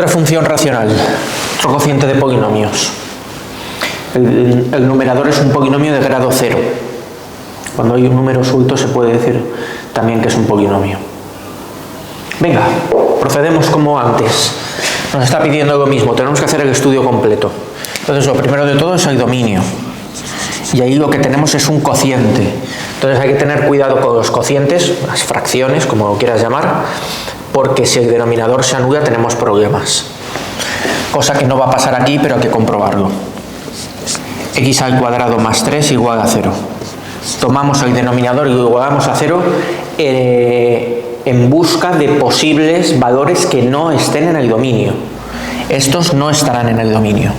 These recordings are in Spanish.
Otra función racional, otro cociente de polinomios. El numerador es un polinomio de grado 0. Cuando hay un número suelto se puede decir también que es un polinomio. Venga, procedemos como antes. Nos está pidiendo lo mismo, tenemos que hacer el estudio completo. Entonces, lo primero de todo es el dominio. Y ahí lo que tenemos es un cociente. Entonces hay que tener cuidado con los cocientes, las fracciones, como lo quieras llamar, porque si el denominador se anula tenemos problemas. Cosa que no va a pasar aquí, pero hay que comprobarlo. X al cuadrado más 3 igual a 0. Tomamos el denominador y lo igualamos a 0 en busca de posibles valores que no estén en el dominio. Estos no estarán en el dominio.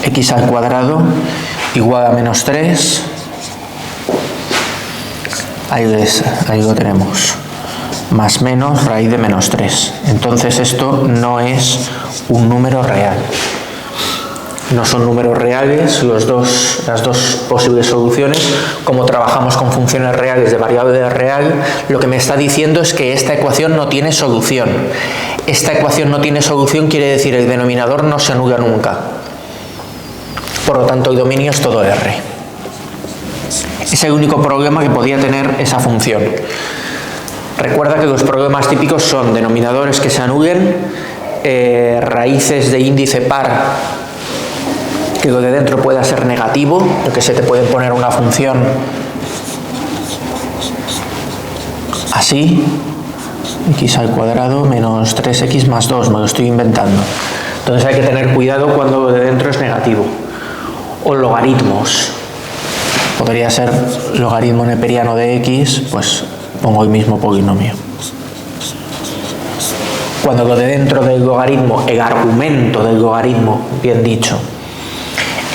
X al cuadrado igual a menos 3. Ahí lo tenemos. Más menos raíz de menos 3. Entonces esto no es un número real. No son números reales las dos posibles soluciones. Como trabajamos con funciones reales de variable real, lo que me está diciendo es que esta ecuación no tiene solución. Esta ecuación no tiene solución quiere decir el denominador no se anula nunca. Por lo tanto, el dominio es todo R. Es el único problema que podía tener esa función. Recuerda que los problemas típicos son denominadores que se anulen, raíces de índice par, que lo de dentro pueda ser negativo, lo que se te puede poner una función así, x al cuadrado menos 3x más 2, me lo estoy inventando. Entonces hay que tener cuidado cuando lo de dentro es negativo. O logaritmos. Podría ser logaritmo neperiano de x, pues pongo el mismo polinomio. Cuando lo de dentro del logaritmo, el argumento del logaritmo, bien dicho,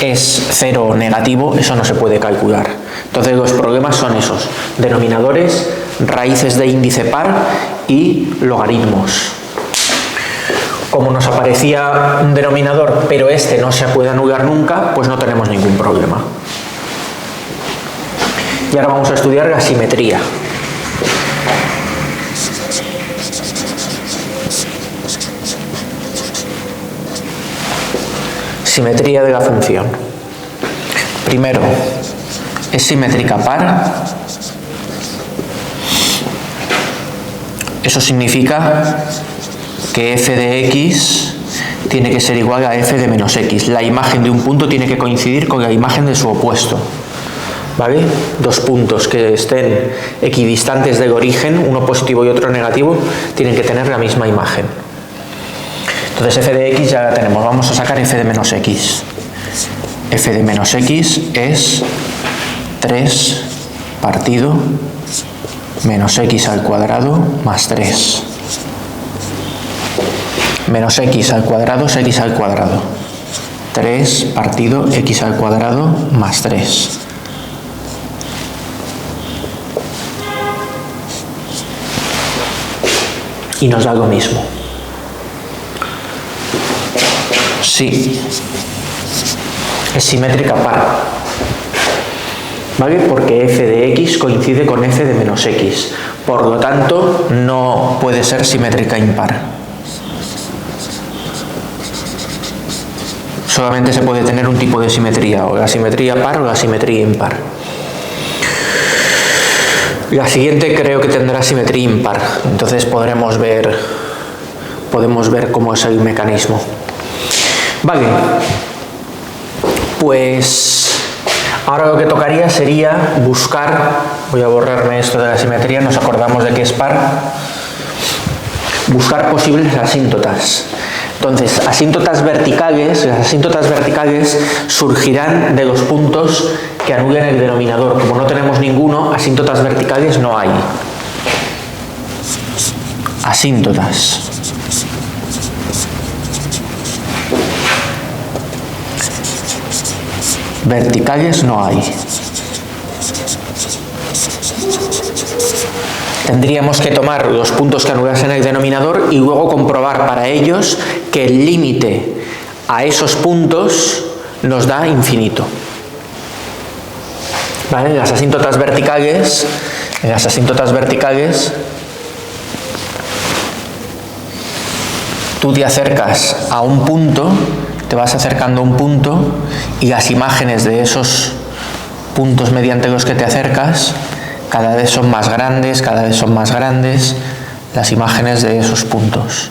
es 0 o negativo, eso no se puede calcular. Entonces los problemas son esos: denominadores, raíces de índice par y logaritmos. Como nos aparecía un denominador, pero este no se puede anular nunca, pues no tenemos ningún problema. Y ahora vamos a estudiar la simetría. Simetría de la función. Primero, es simétrica par. Eso significa que f de x tiene que ser igual a f de menos x. La imagen de un punto tiene que coincidir con la imagen de su opuesto. ¿Vale? Dos puntos que estén equidistantes del origen, uno positivo y otro negativo, tienen que tener la misma imagen. Entonces f de x ya la tenemos. Vamos a sacar f de menos x. F de menos x es 3 partido menos x al cuadrado más 3. Menos x al cuadrado es x al cuadrado. 3 partido x al cuadrado más 3. Y nos da lo mismo. Sí. Es simétrica par. ¿Vale? Porque f de x coincide con f de menos x. Por lo tanto, no puede ser simétrica impar. Solamente se puede tener un tipo de simetría, o la simetría par o la simetría impar. La siguiente creo que tendrá simetría impar, entonces podemos ver cómo es el mecanismo. Vale, pues ahora lo que tocaría sería buscar, voy a borrarme esto de la simetría, nos acordamos de que es par, buscar posibles asíntotas. Entonces, asíntotas verticales, las asíntotas verticales surgirán de los puntos que anulen el denominador. Como no tenemos ninguno, asíntotas verticales no hay. Asíntotas. Verticales no hay. Tendríamos que tomar los puntos que anulasen el denominador y luego comprobar para ellos que el límite a esos puntos nos da infinito. ¿Vale? En las asíntotas verticales tú te acercas a un punto, te vas acercando a un punto y las imágenes de esos puntos mediante los que te acercas cada vez son más grandes, cada vez son más grandes las imágenes de esos puntos.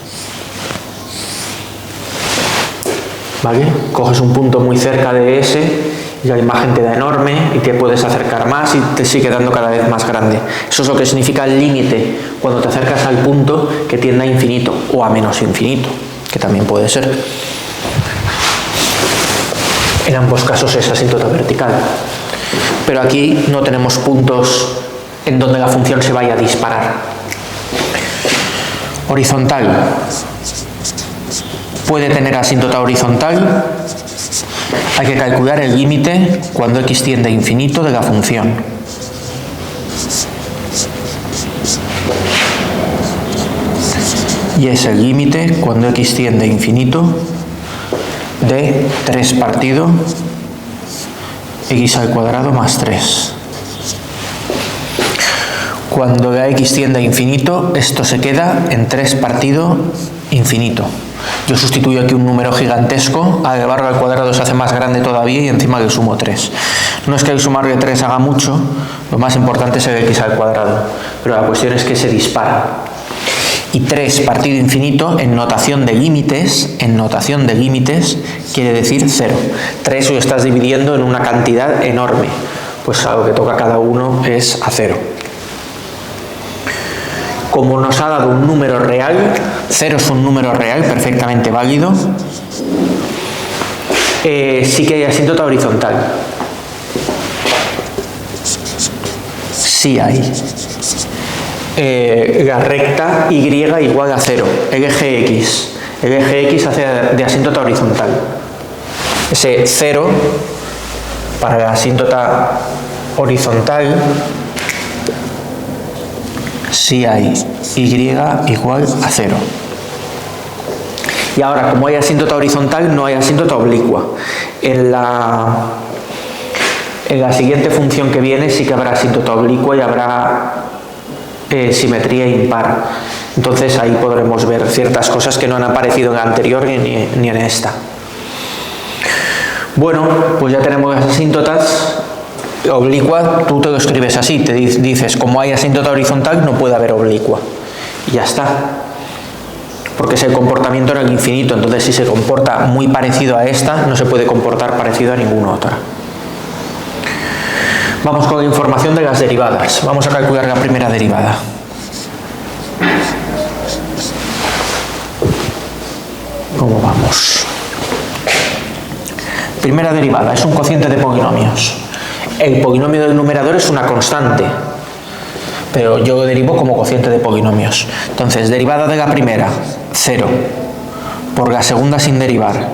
¿Vale? Coges un punto muy cerca de ese y la imagen te da enorme y te puedes acercar más y te sigue dando cada vez más grande. Eso es lo que significa el límite cuando te acercas al punto que tiende a infinito o a menos infinito, que también puede ser. En ambos casos es asíntota vertical. Pero aquí no tenemos puntos en donde la función se vaya a disparar. Horizontal. Puede tener asíntota horizontal. Hay que calcular el límite cuando x tiende a infinito de la función. Y es el límite cuando x tiende a infinito de 3 partido x al cuadrado más 3. Cuando la x tiende a infinito, esto se queda en 3 partido infinito. Yo sustituyo aquí un número gigantesco, al elevarlo al cuadrado se hace más grande todavía y encima le sumo 3. No es que el sumarle 3 haga mucho, lo más importante es el x al cuadrado, pero la cuestión es que se dispara. Y 3 partido infinito en notación de límites, quiere decir 0. 3 lo estás dividiendo en una cantidad enorme, pues a lo que toca cada uno es a 0. Como nos ha dado un número real, 0 es un número real perfectamente válido, sí que hay asíntota horizontal. Sí hay. La recta y igual a 0, el eje x. El eje x hace de asíntota horizontal. Ese 0 para la asíntota horizontal, si hay y igual a 0. Y ahora, como hay asíntota horizontal, no hay asíntota oblicua. En la siguiente función que viene sí que habrá asíntota oblicua y habrá simetría impar. Entonces ahí podremos ver ciertas cosas que no han aparecido en la anterior ni en esta. Bueno, pues ya tenemos las asíntotas. Oblicua, tú te lo escribes así, te dices, como hay asíntota horizontal no puede haber oblicua. Y ya está. Porque es el comportamiento en el infinito, entonces si se comporta muy parecido a esta, no se puede comportar parecido a ninguna otra. Vamos con la información de las derivadas. Vamos a calcular la primera derivada. ¿Cómo vamos? Primera derivada, es un cociente de polinomios. El polinomio del numerador es una constante, pero yo lo derivo como cociente de polinomios. Entonces, derivada de la primera, 0, por la segunda sin derivar,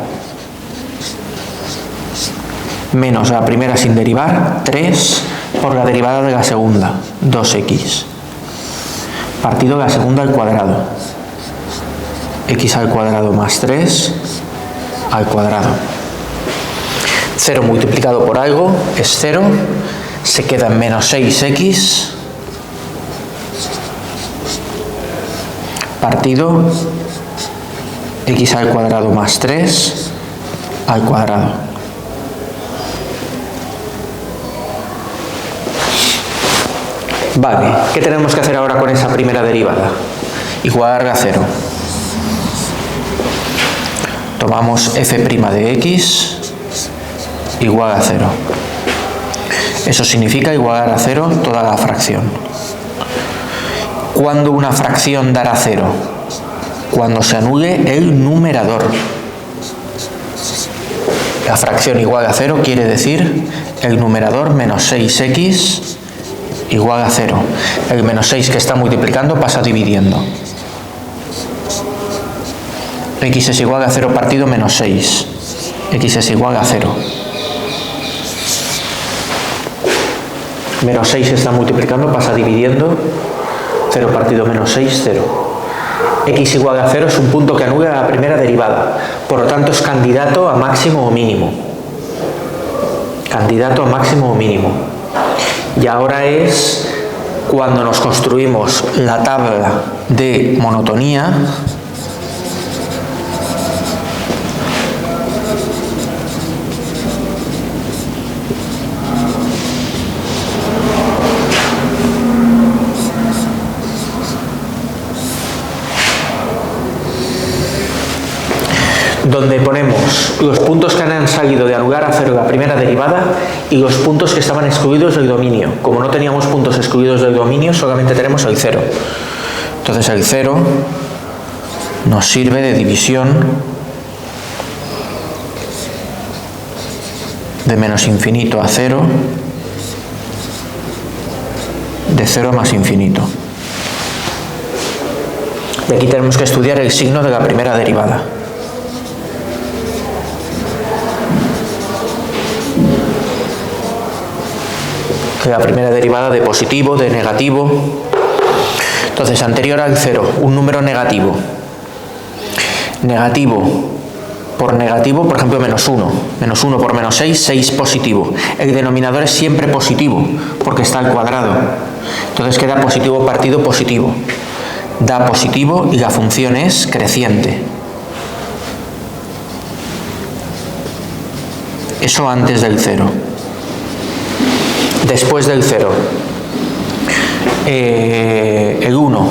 menos la primera sin derivar, 3, por la derivada de la segunda, 2x, partido la segunda al cuadrado, x al cuadrado más 3 al cuadrado. 0 multiplicado por algo es 0, se queda en menos 6x, partido x al cuadrado más 3 al cuadrado. Vale, ¿qué tenemos que hacer ahora con esa primera derivada? Igualarla a 0. Tomamos f' de x igual a 0. Eso significa igualar a 0 toda la fracción. ¿Cuándo una fracción dará 0? Cuando se anule el numerador. La fracción igual a 0 quiere decir el numerador menos 6x igual a 0. El menos 6 que está multiplicando pasa dividiendo. X es igual a 0 partido menos 6. X es igual a 0. Menos 6 está multiplicando, pasa dividiendo. 0 partido menos 6, 0. X igual a 0 es un punto que anula la primera derivada. Por lo tanto, es candidato a máximo o mínimo. Candidato a máximo o mínimo. Y ahora es cuando nos construimos la tabla de monotonía. donde ponemos los puntos que han salido de anular a cero la primera derivada y los puntos que estaban excluidos del dominio. Como no teníamos puntos excluidos del dominio, solamente tenemos el 0. Entonces el 0 nos sirve de división de menos infinito a 0, de 0 más infinito. Y aquí tenemos que estudiar el signo de la primera derivada. Que la primera derivada de positivo, de negativo. Entonces, anterior al 0, un número negativo. Negativo por negativo, por ejemplo, menos 1. Menos 1 por menos 6, 6 positivo. El denominador es siempre positivo, porque está al cuadrado. Entonces queda positivo partido positivo. Da positivo y la función es creciente. Eso antes del 0. Después del 0. El 1.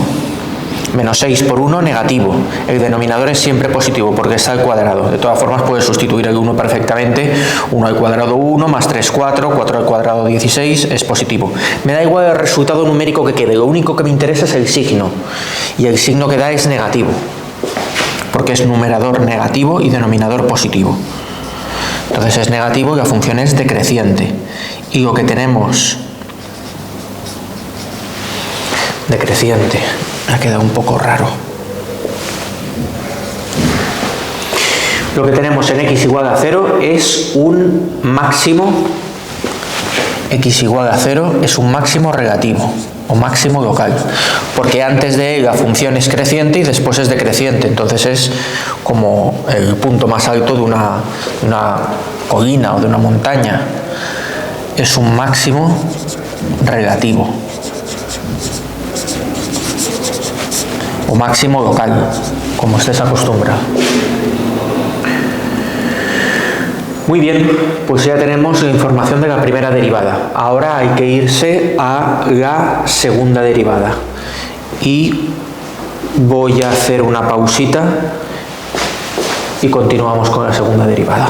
Menos 6 por 1, negativo. El denominador es siempre positivo porque está al cuadrado. De todas formas, puedes sustituir el 1 perfectamente. 1 al cuadrado 1, más 3, 4, 4 al cuadrado 16, es positivo. Me da igual el resultado numérico que quede. Lo único que me interesa es el signo. Y el signo que da es negativo. Porque es numerador negativo y denominador positivo. Entonces es negativo y la función es decreciente. Y lo que tenemos decreciente ha quedado un poco raro. Lo que tenemos en x igual a 0 es un máximo. X igual a 0 es un máximo relativo o máximo local, porque antes de él la función es creciente y después es decreciente. Entonces es como el punto más alto de una colina o de una montaña. Es un máximo relativo o máximo local, como estés acostumbrado. Muy bien, pues ya tenemos la información de la primera derivada. Ahora hay que irse a la segunda derivada. Y voy a hacer una pausita y continuamos con la segunda derivada.